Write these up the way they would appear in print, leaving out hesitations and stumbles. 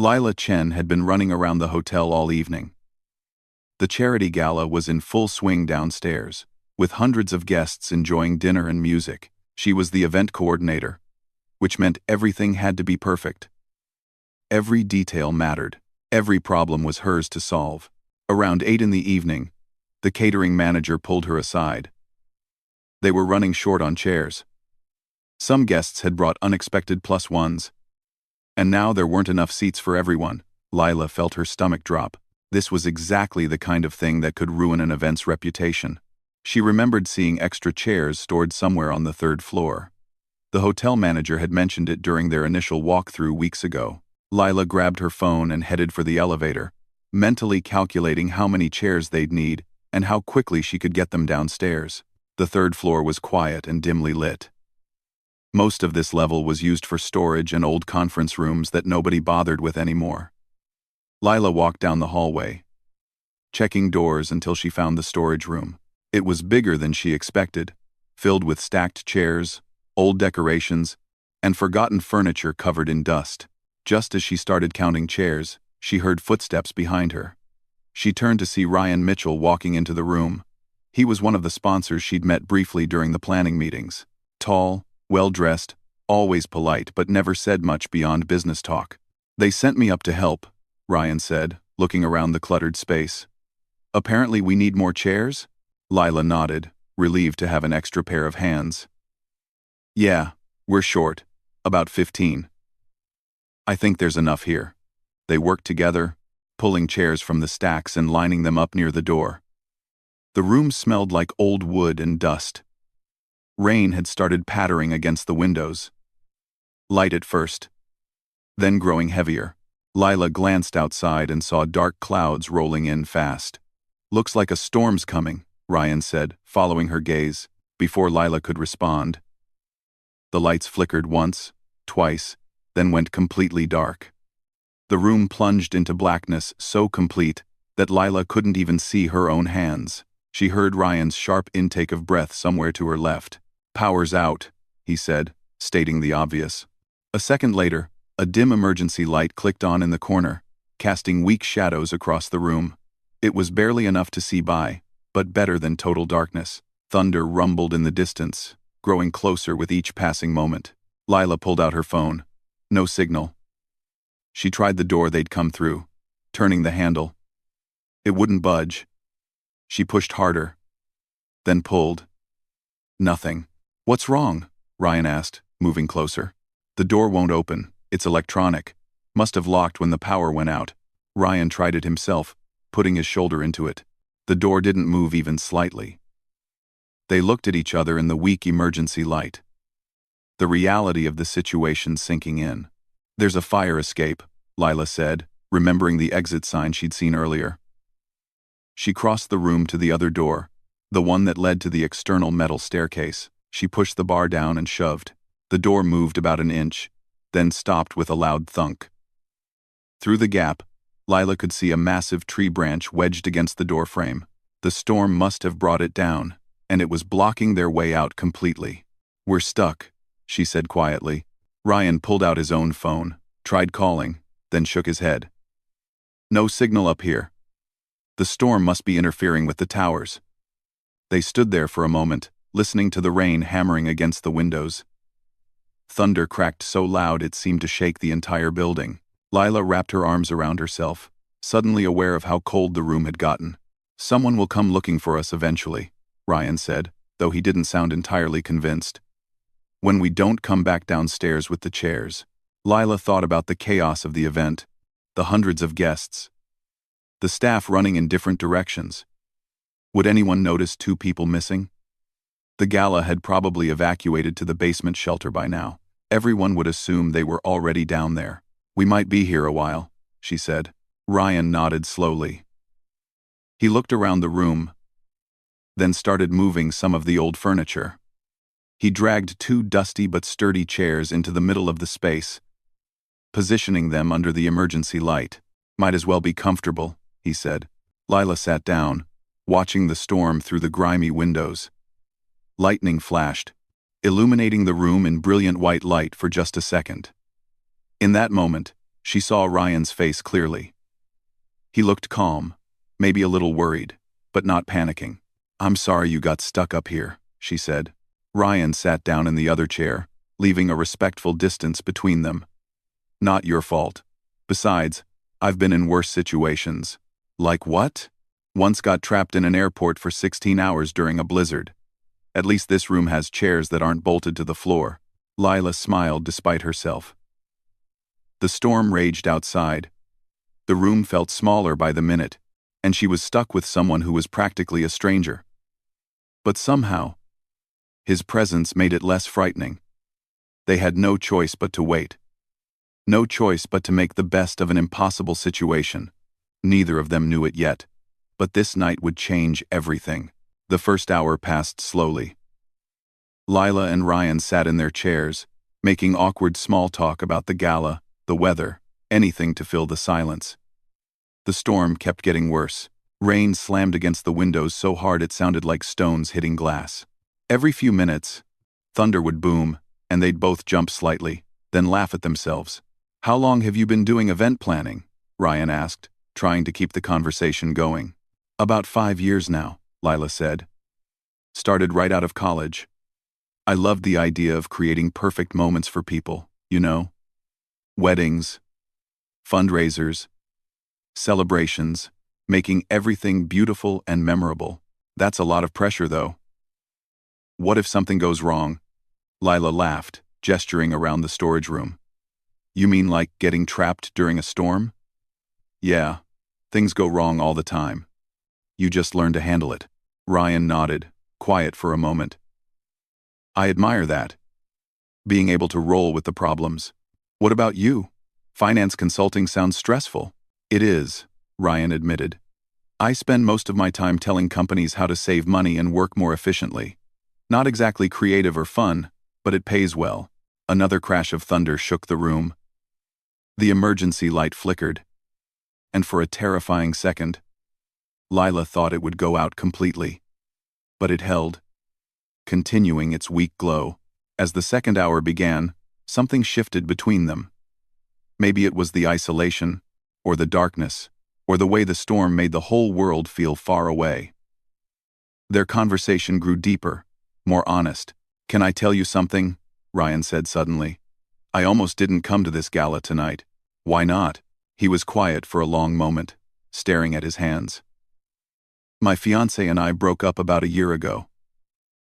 Lila Chen had been running around the hotel all evening. The charity gala was in full swing downstairs, with hundreds of guests enjoying dinner and music. She was the event coordinator, which meant everything had to be perfect. Every detail mattered. Every problem was hers to solve. Around 8 in the evening, the catering manager pulled her aside. They were running short on chairs. Some guests had brought unexpected +1s, and now there weren't enough seats for everyone. Lila felt her stomach drop. This was exactly the kind of thing that could ruin an event's reputation. She remembered seeing extra chairs stored somewhere on the 3rd floor. The hotel manager had mentioned it during their initial walkthrough weeks ago. Lila grabbed her phone and headed for the elevator, mentally calculating how many chairs they'd need and how quickly she could get them downstairs. The 3rd floor was quiet and dimly lit. Most of this level was used for storage and old conference rooms that nobody bothered with anymore. Lila walked down the hallway, checking doors until she found the storage room. It was bigger than she expected, filled with stacked chairs, old decorations, and forgotten furniture covered in dust. Just as she started counting chairs, she heard footsteps behind her. She turned to see Ryan Mitchell walking into the room. He was one of the sponsors she'd met briefly during the planning meetings. Tall, well-dressed, always polite but never said much beyond business talk. "They sent me up to help," Ryan said, looking around the cluttered space. "Apparently we need more chairs?" Lila nodded, relieved to have an extra pair of hands. "Yeah, we're short. About 15. I think there's enough here." They worked together, pulling chairs from the stacks and lining them up near the door. The room smelled like old wood and dust. Rain had started pattering against the windows. Light at first, then growing heavier. Lila glanced outside and saw dark clouds rolling in fast. "Looks like a storm's coming," Ryan said, following her gaze, before Lila could respond. The lights flickered once, twice, then went completely dark. The room plunged into blackness so complete that Lila couldn't even see her own hands. She heard Ryan's sharp intake of breath somewhere to her left. "Power's out," he said, stating the obvious. A second later, a dim emergency light clicked on in the corner, casting weak shadows across the room. It was barely enough to see by, but better than total darkness. Thunder rumbled in the distance, growing closer with each passing moment. Lila pulled out her phone. No signal. She tried the door they'd come through, turning the handle. It wouldn't budge. She pushed harder, then pulled. Nothing. "What's wrong?" Ryan asked, moving closer. "The door won't open. It's electronic. Must have locked when the power went out." Ryan tried it himself, putting his shoulder into it. The door didn't move even slightly. They looked at each other in the weak emergency light. The reality of the situation sinking in. "There's a fire escape," Lila said, remembering the exit sign she'd seen earlier. She crossed the room to the other door, the one that led to the external metal staircase. She pushed the bar down and shoved. The door moved about an inch, then stopped with a loud thunk. Through the gap, Lila could see a massive tree branch wedged against the door frame. The storm must have brought it down, and it was blocking their way out completely. "We're stuck," she said quietly. Ryan pulled out his own phone, tried calling, then shook his head. "No signal up here. The storm must be interfering with the towers." They stood there for a moment, listening to the rain hammering against the windows. Thunder cracked so loud it seemed to shake the entire building. Lila wrapped her arms around herself, suddenly aware of how cold the room had gotten. "Someone will come looking for us eventually," Ryan said, though he didn't sound entirely convinced. "When we don't come back downstairs with the chairs." Lila thought about the chaos of the event, the hundreds of guests, the staff running in different directions. Would anyone notice 2 people missing? The gala had probably evacuated to the basement shelter by now. Everyone would assume they were already down there. "We might be here a while," she said. Ryan nodded slowly. He looked around the room, then started moving some of the old furniture. He dragged 2 dusty but sturdy chairs into the middle of the space, positioning them under the emergency light. "Might as well be comfortable," he said. Lila sat down, watching the storm through the grimy windows. Lightning flashed, illuminating the room in brilliant white light for just a second. In that moment, She saw Ryan's face clearly. He looked calm, maybe a little worried, but not panicking. "I'm sorry you got stuck up here," she said. Ryan sat down in the other chair, leaving a respectful distance between them. "Not your fault. Besides, I've been in worse situations." "Like what?" "Once got trapped in an airport for 16 hours during a blizzard. At least this room has chairs that aren't bolted to the floor." Lila smiled despite herself. The storm raged outside. The room felt smaller by the minute, and she was stuck with someone who was practically a stranger. But somehow, his presence made it less frightening. They had no choice but to wait. No choice but to make the best of an impossible situation. Neither of them knew it yet, but this night would change everything. The first hour passed slowly. Lila and Ryan sat in their chairs, making awkward small talk about the gala, the weather, anything to fill the silence. The storm kept getting worse. Rain slammed against the windows so hard it sounded like stones hitting glass. Every few minutes, thunder would boom, and they'd both jump slightly, then laugh at themselves. "How long have you been doing event planning?" Ryan asked, trying to keep the conversation going. "About 5 years now," Lila said. "Started right out of college. I loved the idea of creating perfect moments for people, you know? Weddings, fundraisers, celebrations, making everything beautiful and memorable. That's a lot of pressure, though." "What if something goes wrong?" Lila laughed, gesturing around the storage room. "You mean like getting trapped during a storm?" "Yeah, things go wrong all the time. You just learn to handle it." Ryan nodded, quiet for a moment. "I admire that. Being able to roll with the problems. What about you? Finance consulting sounds stressful." "It is," Ryan admitted. "I spend most of my time telling companies how to save money and work more efficiently. Not exactly creative or fun, but it pays well." Another crash of thunder shook the room. The emergency light flickered, and for a terrifying second, Lila thought it would go out completely. But it held, continuing its weak glow. As the second hour began, something shifted between them. Maybe it was the isolation, or the darkness, or the way the storm made the whole world feel far away. Their conversation grew deeper, more honest. "Can I tell you something?" Ryan said suddenly. "I almost didn't come to this gala tonight." "Why not?" He was quiet for a long moment, staring at his hands. "My fiancé and I broke up about a year ago.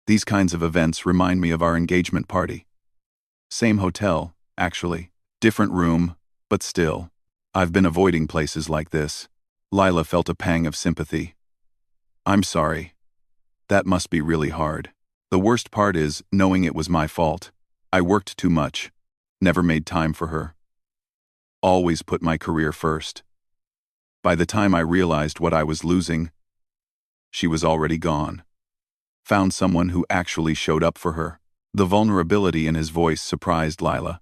These kinds of events remind me of our engagement party. Same hotel, actually. Different room, but still. I've been avoiding places like this." Lila felt a pang of sympathy. "I'm sorry. That must be really hard. The worst part is knowing it was my fault. I worked too much. Never made time for her. Always put my career first. By the time I realized what I was losing, she was already gone. Found someone who actually showed up for her." The vulnerability in his voice surprised Lila.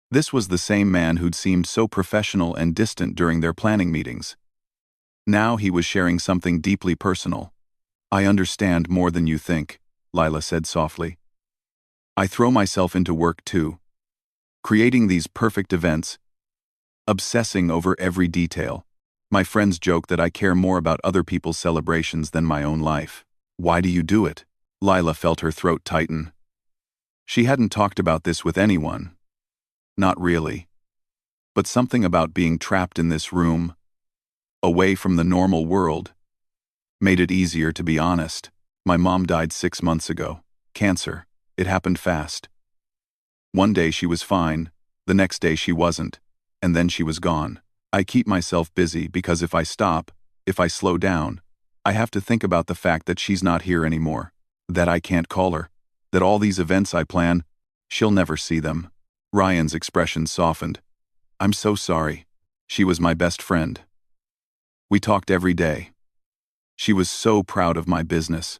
This was the same man who'd seemed so professional and distant during their planning meetings. Now he was sharing something deeply personal. "I understand more than you think," Lila said softly. "I throw myself into work too. Creating these perfect events, obsessing over every detail. My friends joke that I care more about other people's celebrations than my own life." "Why do you do it?" Lila felt her throat tighten. She hadn't talked about this with anyone. Not really. But something about being trapped in this room, away from the normal world, made it easier to be honest. "My mom died 6 months ago. Cancer. It happened fast. One day she was fine, the next day she wasn't, and then she was gone. I keep myself busy because if I stop, if I slow down, I have to think about the fact that she's not here anymore, that I can't call her, that all these events I plan, she'll never see them." Ryan's expression softened. "I'm so sorry. She was my best friend. We talked every day. She was so proud of my business,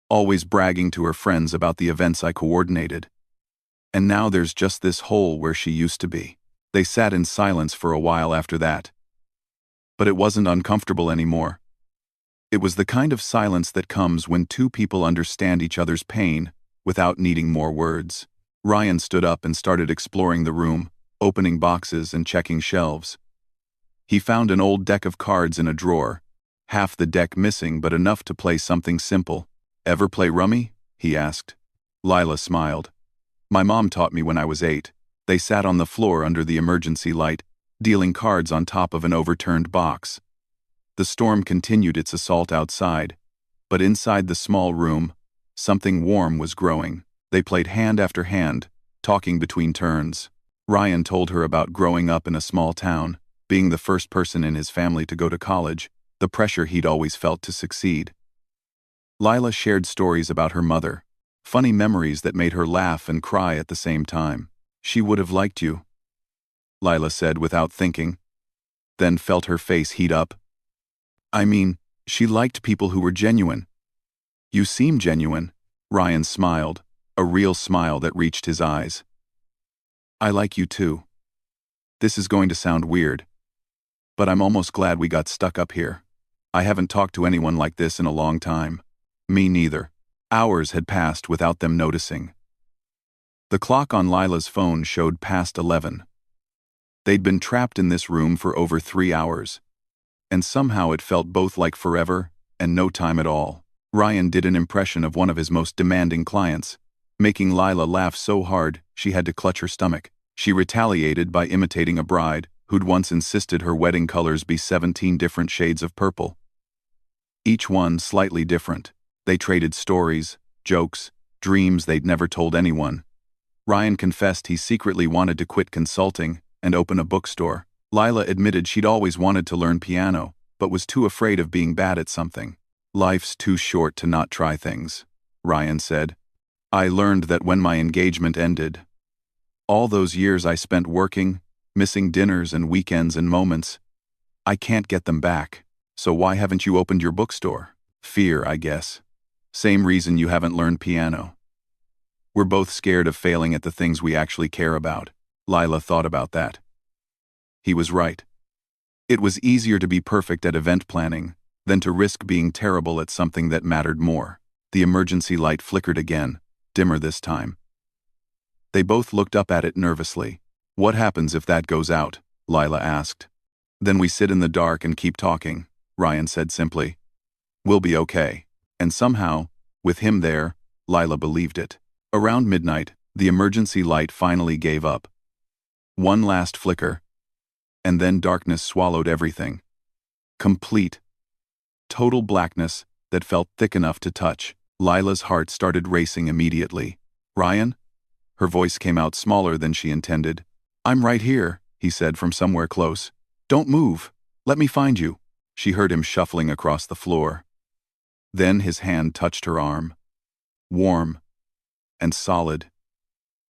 always bragging to her friends about the events I coordinated. And now there's just this hole where she used to be." They sat in silence for a while after that. But it wasn't uncomfortable anymore. It was the kind of silence that comes when two people understand each other's pain without needing more words. Ryan stood up and started exploring the room, opening boxes and checking shelves. He found an old deck of cards in a drawer, half the deck missing but enough to play something simple. "Ever play rummy?" he asked. Lila smiled. "My mom taught me when I was 8. They sat on the floor under the emergency light, dealing cards on top of an overturned box. The storm continued its assault outside, but inside the small room, something warm was growing. They played hand after hand, talking between turns. Ryan told her about growing up in a small town, being the first person in his family to go to college, the pressure he'd always felt to succeed. Lila shared stories about her mother, funny memories that made her laugh and cry at the same time. "She would have liked you," Lila said without thinking, then felt her face heat up. "I mean, she liked people who were genuine." "You seem genuine," Ryan smiled, a real smile that reached his eyes. "I like you too. This is going to sound weird, but I'm almost glad we got stuck up here. I haven't talked to anyone like this in a long time." "Me neither." Hours had passed without them noticing. The clock on Lila's phone showed past 11. They'd been trapped in this room for over 3 hours, and somehow it felt both like forever and no time at all. Ryan did an impression of one of his most demanding clients, making Lila laugh so hard she had to clutch her stomach. She retaliated by imitating a bride who'd once insisted her wedding colors be 17 different shades of purple. Each one slightly different. They traded stories, jokes, dreams they'd never told anyone. Ryan confessed he secretly wanted to quit consulting and open a bookstore. Lila admitted she'd always wanted to learn piano, but was too afraid of being bad at something. "Life's too short to not try things," Ryan said. "I learned that when my engagement ended. All those years I spent working, missing dinners and weekends and moments. I can't get them back. So why haven't you opened your bookstore?" "Fear, I guess. Same reason you haven't learned piano. We're both scared of failing at the things we actually care about." Lila thought about that. He was right. It was easier to be perfect at event planning than to risk being terrible at something that mattered more. The emergency light flickered again, dimmer this time. They both looked up at it nervously. "What happens if that goes out?" Lila asked. "Then we sit in the dark and keep talking," Ryan said simply. "We'll be okay." And somehow, with him there, Lila believed it. Around midnight, the emergency light finally gave up. One last flicker, and then darkness swallowed everything. Complete, total blackness that felt thick enough to touch. Lila's heart started racing immediately. "Ryan?" Her voice came out smaller than she intended. "I'm right here," he said from somewhere close. "Don't move. Let me find you." She heard him shuffling across the floor. Then his hand touched her arm. Warm, and solid,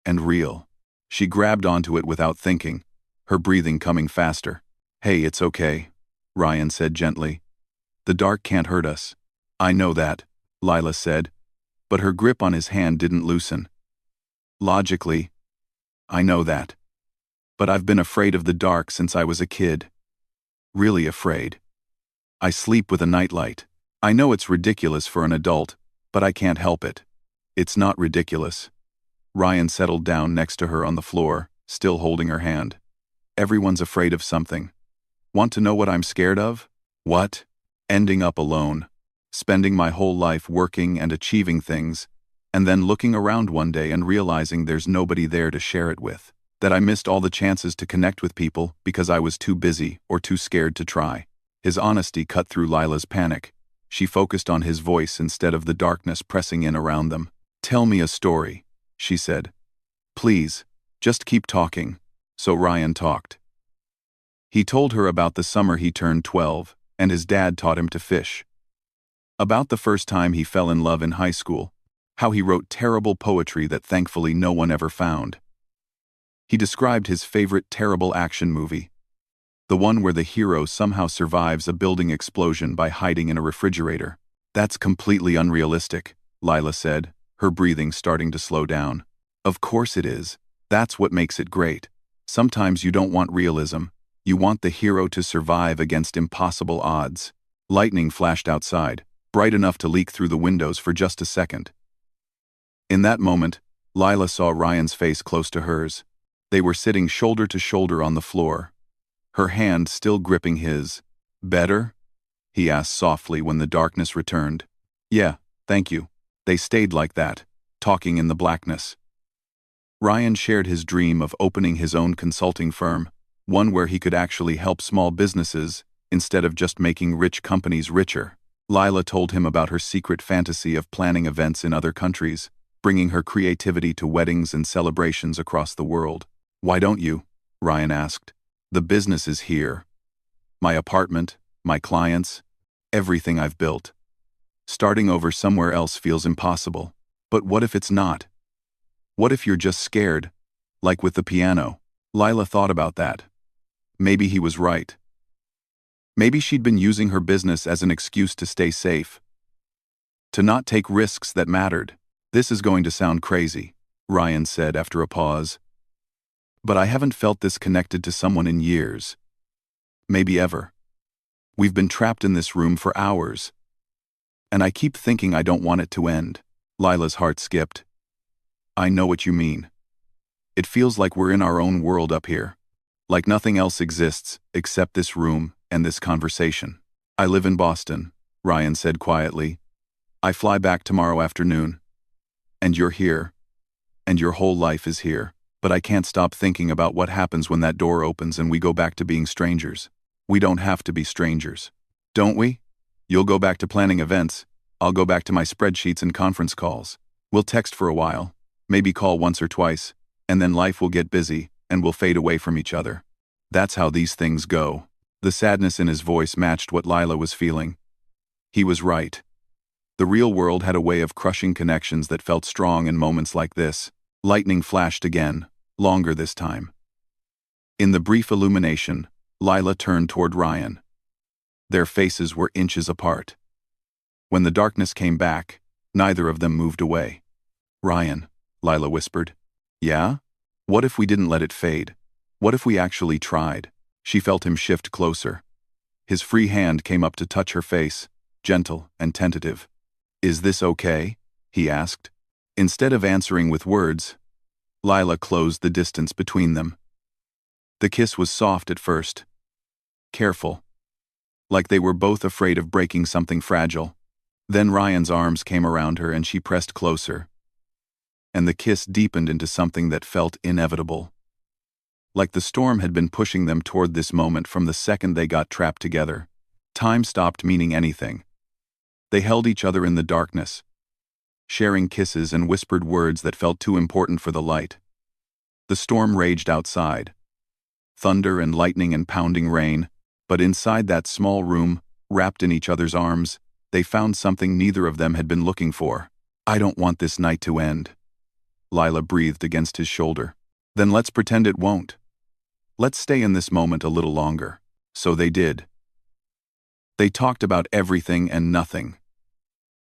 and real. She grabbed onto it without thinking, her breathing coming faster. "Hey, it's okay," Ryan said gently. "The dark can't hurt us." "I know that," Lila said, but her grip on his hand didn't loosen. "Logically, I know that. But I've been afraid of the dark since I was a kid. Really afraid. I sleep with a nightlight. I know it's ridiculous for an adult, but I can't help it." "It's not ridiculous." Ryan settled down next to her on the floor, still holding her hand. "Everyone's afraid of something. Want to know what I'm scared of?" "What?" "Ending up alone. Spending my whole life working and achieving things, and then looking around one day and realizing there's nobody there to share it with. That I missed all the chances to connect with people because I was too busy or too scared to try." His honesty cut through Lila's panic. She focused on his voice instead of the darkness pressing in around them. "Tell me a story," she said. "Please, just keep talking." So Ryan talked. He told her about the summer he turned 12, and his dad taught him to fish. About the first time he fell in love in high school, how he wrote terrible poetry that thankfully no one ever found. He described his favorite terrible action movie, the one where the hero somehow survives a building explosion by hiding in a refrigerator. "That's completely unrealistic," Lila said, her breathing starting to slow down. "Of course it is. That's what makes it great. Sometimes you don't want realism. You want the hero to survive against impossible odds." Lightning flashed outside, bright enough to leak through the windows for just a second. In that moment, Lila saw Ryan's face close to hers. They were sitting shoulder to shoulder on the floor, her hand still gripping his. "Better?" he asked softly when the darkness returned. "Yeah, thank you." They stayed like that, talking in the blackness. Ryan shared his dream of opening his own consulting firm, one where he could actually help small businesses instead of just making rich companies richer. Lila told him about her secret fantasy of planning events in other countries, bringing her creativity to weddings and celebrations across the world. "Why don't you?" Ryan asked. "The business is here. My apartment, my clients, everything I've built. Starting over somewhere else feels impossible. But what if it's not? What if you're just scared? Like with the piano." Lila thought about that. Maybe he was right. Maybe she'd been using her business as an excuse to stay safe, to not take risks that mattered. "This is going to sound crazy," Ryan said after a pause. "But I haven't felt this connected to someone in years. Maybe ever. We've been trapped in this room for hours. And I keep thinking I don't want it to end." Lila's heart skipped. "I know what you mean. It feels like we're in our own world up here. Like nothing else exists except this room and this conversation." "I live in Boston," Ryan said quietly. "I fly back tomorrow afternoon. And you're here. And your whole life is here. But I can't stop thinking about what happens when that door opens and we go back to being strangers. We don't have to be strangers. Don't we? You'll go back to planning events. I'll go back to my spreadsheets and conference calls. We'll text for a while, maybe call once or twice, and then life will get busy and we'll fade away from each other. That's how these things go." The sadness in his voice matched what Lila was feeling. He was right. The real world had a way of crushing connections that felt strong in moments like this. Lightning flashed again, longer this time. In the brief illumination, Lila turned toward Ryan. Their faces were inches apart. When the darkness came back, neither of them moved away. "Ryan," Lila whispered. "Yeah? What if we didn't let it fade? What if we actually tried?" She felt him shift closer. His free hand came up to touch her face, gentle and tentative. "Is this okay?" he asked. Instead of answering with words, Lila closed the distance between them. The kiss was soft at first, careful, like they were both afraid of breaking something fragile. Then Ryan's arms came around her and she pressed closer, and the kiss deepened into something that felt inevitable. Like the storm had been pushing them toward this moment from the second they got trapped together. Time stopped meaning anything. They held each other in the darkness, sharing kisses and whispered words that felt too important for the light. The storm raged outside, thunder and lightning and pounding rain, but inside that small room, wrapped in each other's arms, they found something neither of them had been looking for. "I don't want this night to end," Lila breathed against his shoulder. "Then let's pretend it won't. Let's stay in this moment a little longer." So they did. They talked about everything and nothing.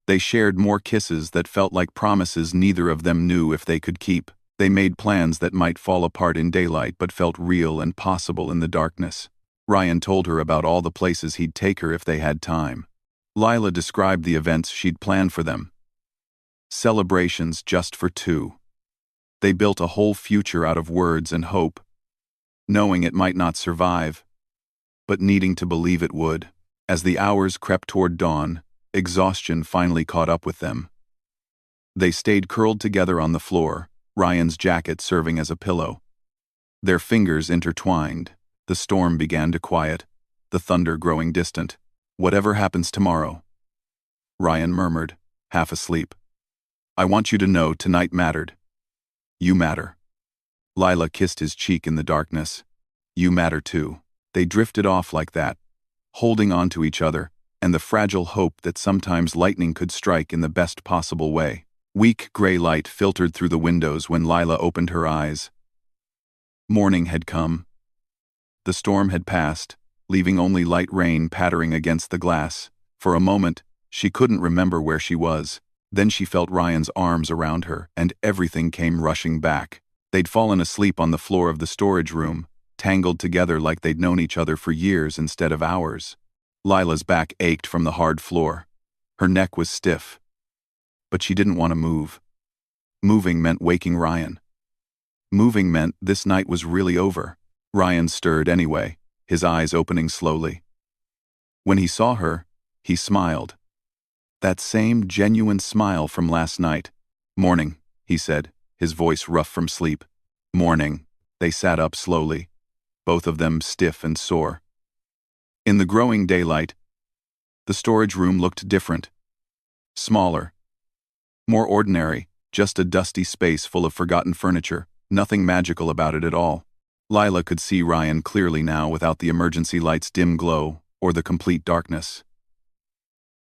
They shared more kisses that felt like promises neither of them knew if they could keep. They made plans that might fall apart in daylight but felt real and possible in the darkness. Ryan told her about all the places he'd take her if they had time. Lila described the events she'd planned for them. Celebrations just for two. They built a whole future out of words and hope, knowing it might not survive, but needing to believe it would. As the hours crept toward dawn, exhaustion finally caught up with them. They stayed curled together on the floor, Ryan's jacket serving as a pillow. Their fingers intertwined. The storm began to quiet, the thunder growing distant. "Whatever happens tomorrow," Ryan murmured, half asleep, "I want you to know tonight mattered. You matter." Lila kissed his cheek in the darkness. "You matter too." They drifted off like that, holding on to each other, and the fragile hope that sometimes lightning could strike in the best possible way. Weak gray light filtered through the windows when Lila opened her eyes. Morning had come. The storm had passed, leaving only light rain pattering against the glass. For a moment, she couldn't remember where she was. Then she felt Ryan's arms around her, and everything came rushing back. They'd fallen asleep on the floor of the storage room, tangled together like they'd known each other for years instead of hours. Lila's back ached from the hard floor. Her neck was stiff. But she didn't want to move. Moving meant waking Ryan. Moving meant this night was really over. Ryan stirred anyway, his eyes opening slowly. When he saw her, he smiled. That same genuine smile from last night. "Morning," he said, his voice rough from sleep. "Morning." They sat up slowly, both of them stiff and sore. In the growing daylight, the storage room looked different. Smaller. More ordinary, just a dusty space full of forgotten furniture, nothing magical about it at all. Lila could see Ryan clearly now without the emergency light's dim glow or the complete darkness.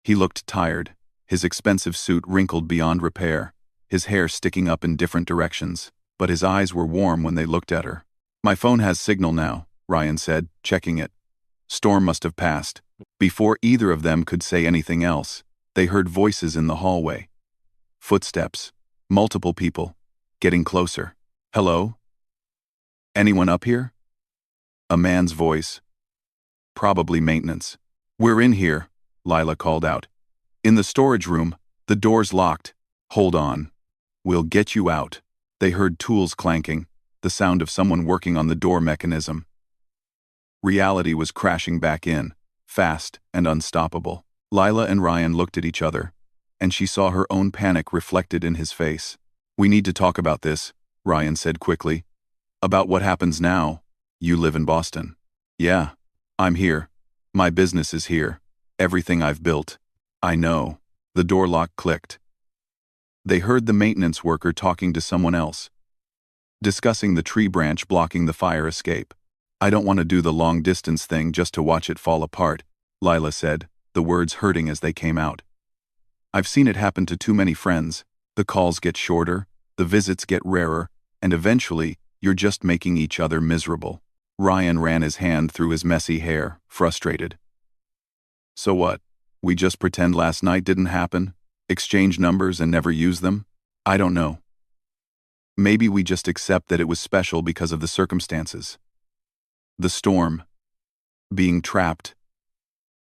He looked tired, his expensive suit wrinkled beyond repair, his hair sticking up in different directions, but his eyes were warm when they looked at her. "My phone has signal now," Ryan said, checking it. Storm must have passed. Before either of them could say anything else, they heard voices in the hallway. Footsteps. Multiple people. Getting closer. "Hello? Anyone up here?" A man's voice. Probably maintenance. "We're in here," Lila called out. "In the storage room. The door's locked." "Hold on. We'll get you out." They heard tools clanking, the sound of someone working on the door mechanism. Reality was crashing back in, fast and unstoppable. Lila and Ryan looked at each other, and she saw her own panic reflected in his face. "We need to talk about this," Ryan said quickly. "About what happens now. You live in Boston." "Yeah. I'm here. My business is here. Everything I've built." "I know." The door lock clicked. They heard the maintenance worker talking to someone else, discussing the tree branch blocking the fire escape. "I don't want to do the long-distance thing just to watch it fall apart," Lila said, the words hurting as they came out. "I've seen it happen to too many friends. The calls get shorter, the visits get rarer, and eventually, you're just making each other miserable." Ryan ran his hand through his messy hair, frustrated. "So what? We just pretend last night didn't happen? Exchange numbers and never use them? I don't know. Maybe we just accept that it was special because of the circumstances. The storm. Being trapped.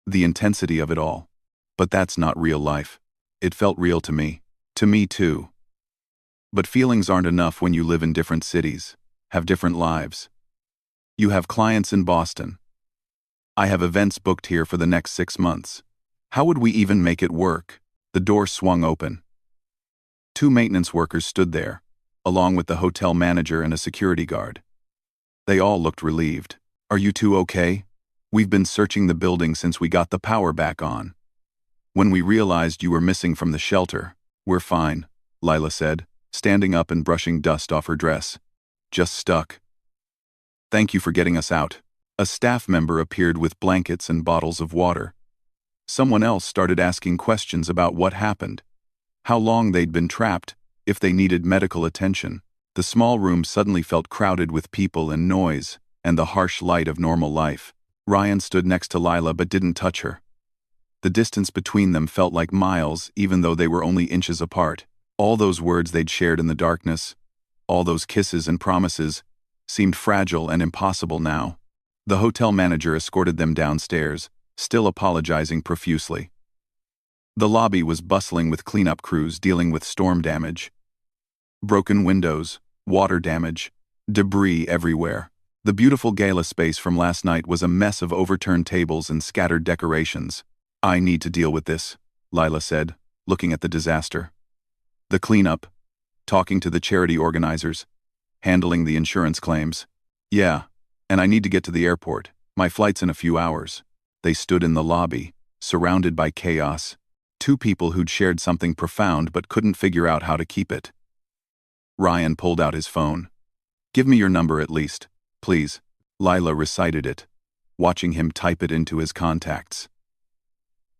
The intensity of it all. But that's not real life. It felt real to me. To me too. But feelings aren't enough when you live in different cities, have different lives. You have clients in Boston. I have events booked here for the next 6 months. How would we even make it work?" The door swung open. 2 maintenance workers stood there, along with the hotel manager and a security guard. They all looked relieved. "Are you two okay? We've been searching the building since we got the power back on. When we realized you were missing from the shelter." "We're fine," Lila said, standing up and brushing dust off her dress. "Just stuck. Thank you for getting us out." A staff member appeared with blankets and bottles of water. Someone else started asking questions about what happened, how long they'd been trapped, if they needed medical attention. The small room suddenly felt crowded with people and noise, and the harsh light of normal life. Ryan stood next to Lila but didn't touch her. The distance between them felt like miles, even though they were only inches apart. All those words they'd shared in the darkness, all those kisses and promises, seemed fragile and impossible now. The hotel manager escorted them downstairs, still apologizing profusely. The lobby was bustling with cleanup crews dealing with storm damage. Broken windows, water damage, debris everywhere. The beautiful gala space from last night was a mess of overturned tables and scattered decorations. "I need to deal with this," Lila said, looking at the disaster. "The cleanup, talking to the charity organizers, handling the insurance claims. Yeah, and I need to get to the airport. My flight's in a few hours." They stood in the lobby, surrounded by chaos. 2 people who'd shared something profound but couldn't figure out how to keep it. Ryan pulled out his phone. "Give me your number at least, please." Lila recited it, watching him type it into his contacts.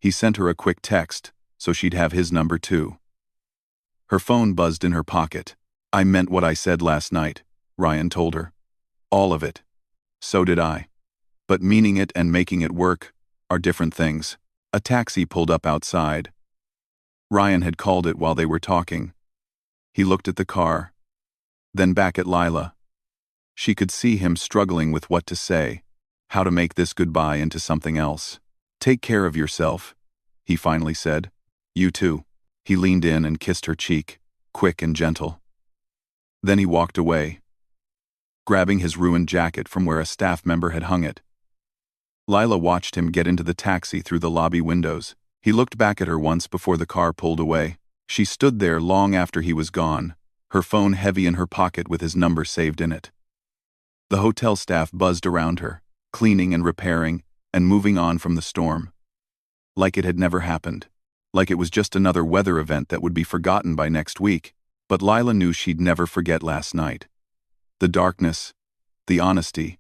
He sent her a quick text, so she'd have his number too. Her phone buzzed in her pocket. "I meant what I said last night," Ryan told her. "All of it. So did I. But meaning it and making it work are different things." A taxi pulled up outside. Ryan had called it while they were talking. He looked at the car, then back at Lila. She could see him struggling with what to say, how to make this goodbye into something else. "Take care of yourself," he finally said. "You too." He leaned in and kissed her cheek, quick and gentle. Then he walked away, grabbing his ruined jacket from where a staff member had hung it. Lila watched him get into the taxi through the lobby windows. He looked back at her once before the car pulled away. She stood there long after he was gone, her phone heavy in her pocket with his number saved in it. The hotel staff buzzed around her, cleaning and repairing, and moving on from the storm. Like it had never happened. Like it was just another weather event that would be forgotten by next week. But Lila knew she'd never forget last night. The darkness, the honesty,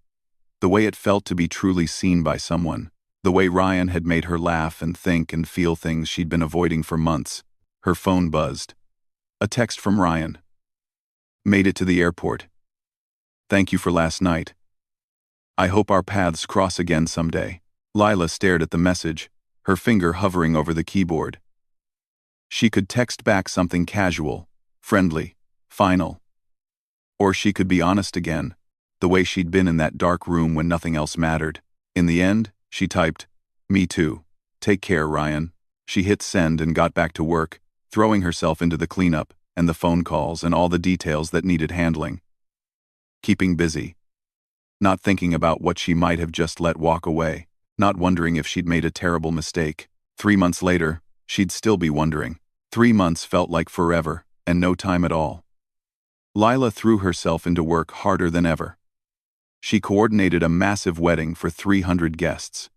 the way it felt to be truly seen by someone, the way Ryan had made her laugh and think and feel things she'd been avoiding for months. Her phone buzzed. A text from Ryan. Made it to the airport. Thank you for last night. I hope our paths cross again someday. Lila stared at the message, her finger hovering over the keyboard. She could text back something casual, friendly, final. Or she could be honest again, the way she'd been in that dark room when nothing else mattered. In the end, she typed, "Me too. Take care, Ryan." She hit send and got back to work, throwing herself into the cleanup and the phone calls and all the details that needed handling. Keeping busy. Not thinking about what she might have just let walk away, not wondering if she'd made a terrible mistake. 3 months later, she'd still be wondering. 3 months felt like forever, and no time at all. Lila threw herself into work harder than ever. She coordinated a massive wedding for 300 guests.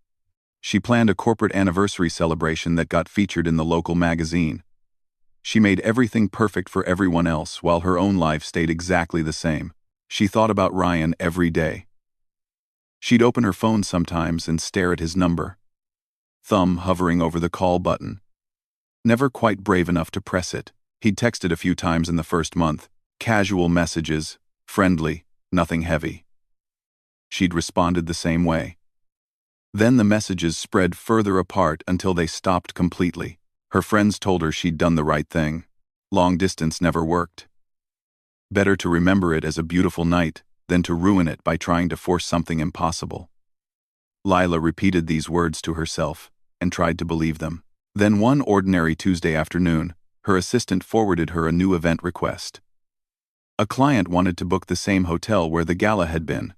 She planned a corporate anniversary celebration that got featured in the local magazine. She made everything perfect for everyone else while her own life stayed exactly the same. She thought about Ryan every day. She'd open her phone sometimes and stare at his number, thumb hovering over the call button. Never quite brave enough to press it. He'd texted a few times in the first month. Casual messages, friendly, nothing heavy. She'd responded the same way. Then the messages spread further apart until they stopped completely. Her friends told her she'd done the right thing. Long distance never worked. Better to remember it as a beautiful night than to ruin it by trying to force something impossible. Lila repeated these words to herself and tried to believe them. Then one ordinary Tuesday afternoon, her assistant forwarded her a new event request. A client wanted to book the same hotel where the gala had been.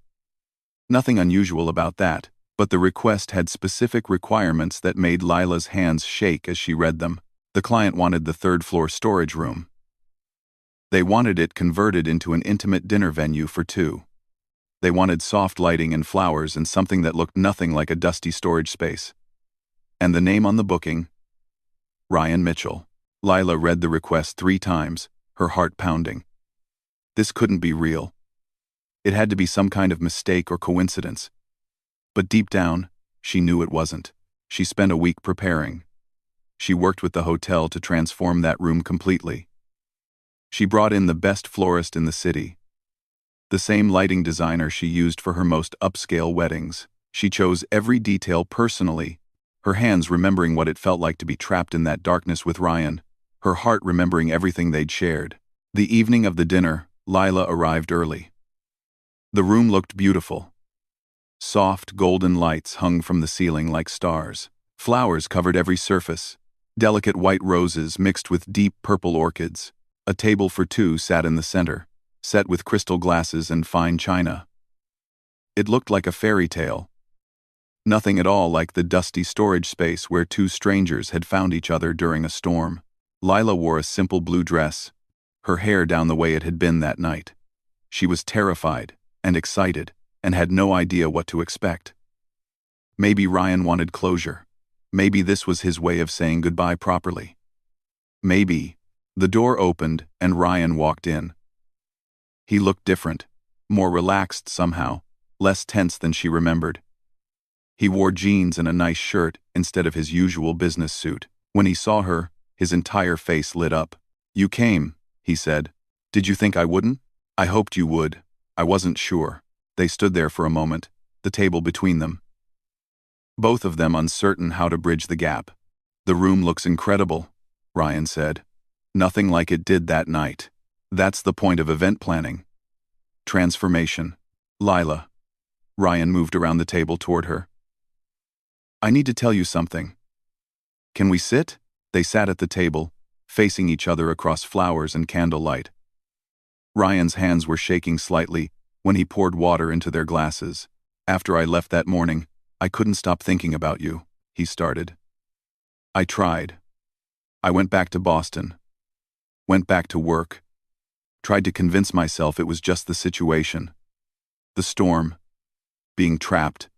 Nothing unusual about that, but the request had specific requirements that made Lila's hands shake as she read them. The client wanted the third-floor storage room. They wanted it converted into an intimate dinner venue for two. They wanted soft lighting and flowers and something that looked nothing like a dusty storage space. And the name on the booking? Ryan Mitchell. Lila read the request 3 times, her heart pounding. This couldn't be real. It had to be some kind of mistake or coincidence. But deep down, she knew it wasn't. She spent a week preparing. She worked with the hotel to transform that room completely. She brought in the best florist in the city. The same lighting designer she used for her most upscale weddings. She chose every detail personally, her hands remembering what it felt like to be trapped in that darkness with Ryan, her heart remembering everything they'd shared. The evening of the dinner, Lila arrived early. The room looked beautiful. Soft, golden lights hung from the ceiling like stars. Flowers covered every surface. Delicate white roses mixed with deep purple orchids. A table for 2 sat in the center, set with crystal glasses and fine china. It looked like a fairy tale. Nothing at all like the dusty storage space where 2 strangers had found each other during a storm. Lila wore a simple blue dress, her hair down the way it had been that night. She was terrified and excited and had no idea what to expect. Maybe Ryan wanted closure. Maybe this was his way of saying goodbye properly. Maybe. The door opened and Ryan walked in. He looked different, more relaxed somehow, less tense than she remembered. He wore jeans and a nice shirt instead of his usual business suit. When he saw her, his entire face lit up. "You came," he said. "Did you think I wouldn't?" "I hoped you would. I wasn't sure." They stood there for a moment, the table between them. Both of them uncertain how to bridge the gap. "The room looks incredible," Ryan said. "Nothing like it did that night. That's the point of event planning. Transformation." "Lila." Ryan moved around the table toward her. "I need to tell you something." "Can we sit?" They sat at the table, facing each other across flowers and candlelight. Ryan's hands were shaking slightly when he poured water into their glasses. "After I left that morning, I couldn't stop thinking about you," he started. "I tried. I went back to Boston. Went back to work. Tried to convince myself it was just the situation. The storm. Being trapped.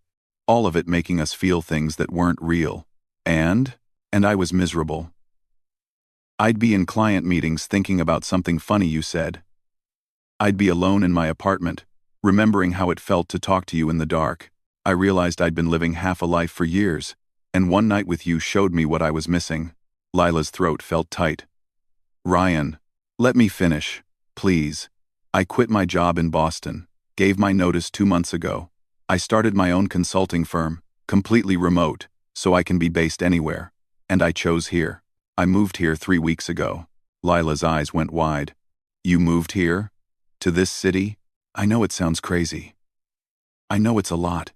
All of it making us feel things that weren't real. And I was miserable. I'd be in client meetings thinking about something funny you said. I'd be alone in my apartment, remembering how it felt to talk to you in the dark. I realized I'd been living half a life for years, and one night with you showed me what I was missing." Lila's throat felt tight. "Ryan, let me finish, please. I quit my job in Boston, gave my notice 2 months ago. I started my own consulting firm, completely remote, so I can be based anywhere. And I chose here. I moved here 3 weeks ago." Lila's eyes went wide. "You moved here? To this city? I know it sounds crazy. I know it's a lot.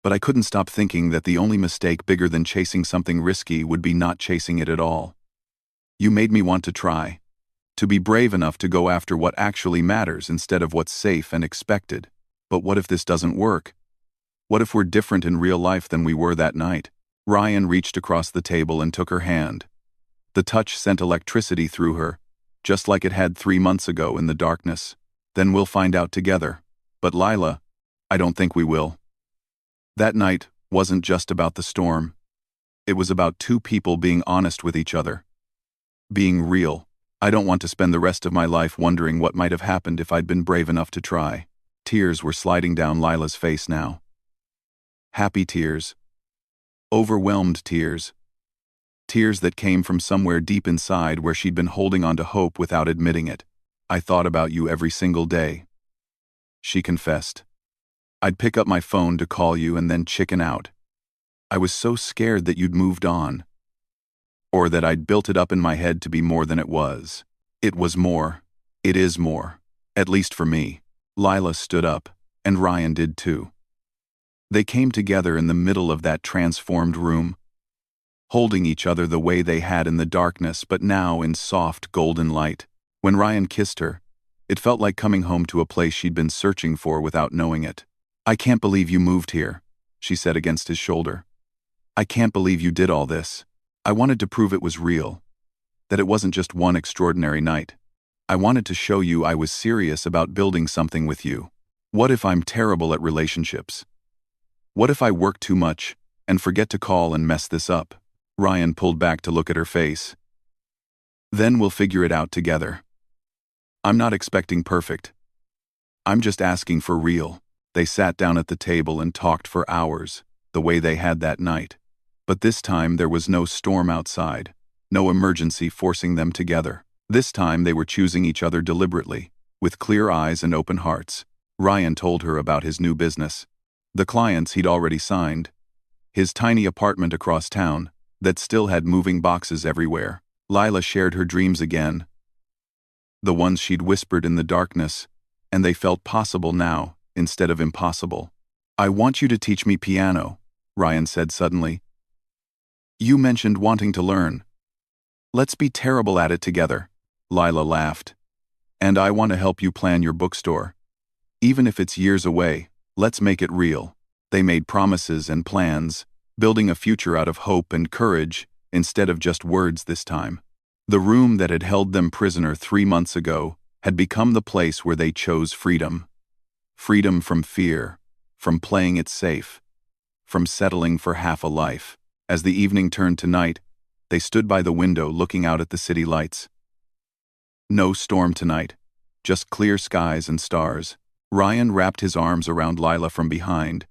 But I couldn't stop thinking that the only mistake bigger than chasing something risky would be not chasing it at all. You made me want to try. To be brave enough to go after what actually matters instead of what's safe and expected. But what if this doesn't work? What if we're different in real life than we were that night?" Ryan reached across the table and took her hand. The touch sent electricity through her, just like it had 3 months ago in the darkness. "Then we'll find out together. But Lila, I don't think we will." That night wasn't just about the storm. It was about two people being honest with each other. Being real. "I don't want to spend the rest of my life wondering what might have happened if I'd been brave enough to try." Tears were sliding down Lila's face now. Happy tears. Overwhelmed tears. Tears that came from somewhere deep inside where she'd been holding on to hope without admitting it. "I thought about you every single day," she confessed. "I'd pick up my phone to call you and then chicken out. I was so scared that you'd moved on. Or that I'd built it up in my head to be more than it was. It was more. It is more. At least for me." Lila stood up, and Ryan did too. They came together in the middle of that transformed room, holding each other the way they had in the darkness but now in soft golden light. When Ryan kissed her, it felt like coming home to a place she'd been searching for without knowing it. "I can't believe you moved here," she said against his shoulder. "I can't believe you did all this. I wanted to prove it was real, that it wasn't just one extraordinary night. I wanted to show you I was serious about building something with you. What if I'm terrible at relationships? What if I work too much and forget to call and mess this up?" Ryan pulled back to look at her face. "Then we'll figure it out together. I'm not expecting perfect. I'm just asking for real." They sat down at the table and talked for hours, the way they had that night. But this time there was no storm outside, no emergency forcing them together. This time they were choosing each other deliberately, with clear eyes and open hearts. Ryan told her about his new business, the clients he'd already signed, his tiny apartment across town that still had moving boxes everywhere. Lila shared her dreams again, the ones she'd whispered in the darkness, and they felt possible now instead of impossible. "I want you to teach me piano," Ryan said suddenly. "You mentioned wanting to learn. Let's be terrible at it together." Lila laughed. "And I want to help you plan your bookstore. Even if it's years away, let's make it real." They made promises and plans, building a future out of hope and courage instead of just words this time. The room that had held them prisoner 3 months ago had become the place where they chose freedom. Freedom from fear, from playing it safe, from settling for half a life. As the evening turned to night, they stood by the window looking out at the city lights. No storm tonight, just clear skies and stars. Ryan wrapped his arms around Lila from behind,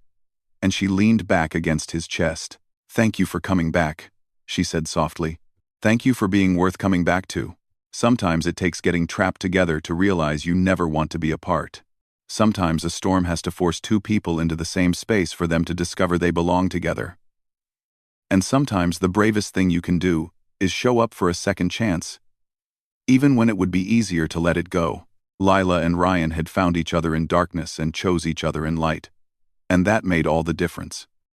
and she leaned back against his chest. "Thank you for coming back," she said softly. "Thank you for being worth coming back to. Sometimes it takes getting trapped together to realize you never want to be apart. Sometimes a storm has to force two people into the same space for them to discover they belong together. And sometimes the bravest thing you can do is show up for a second chance, even when it would be easier to let it go." Lila and Ryan had found each other in darkness and chose each other in light. And that made all the difference.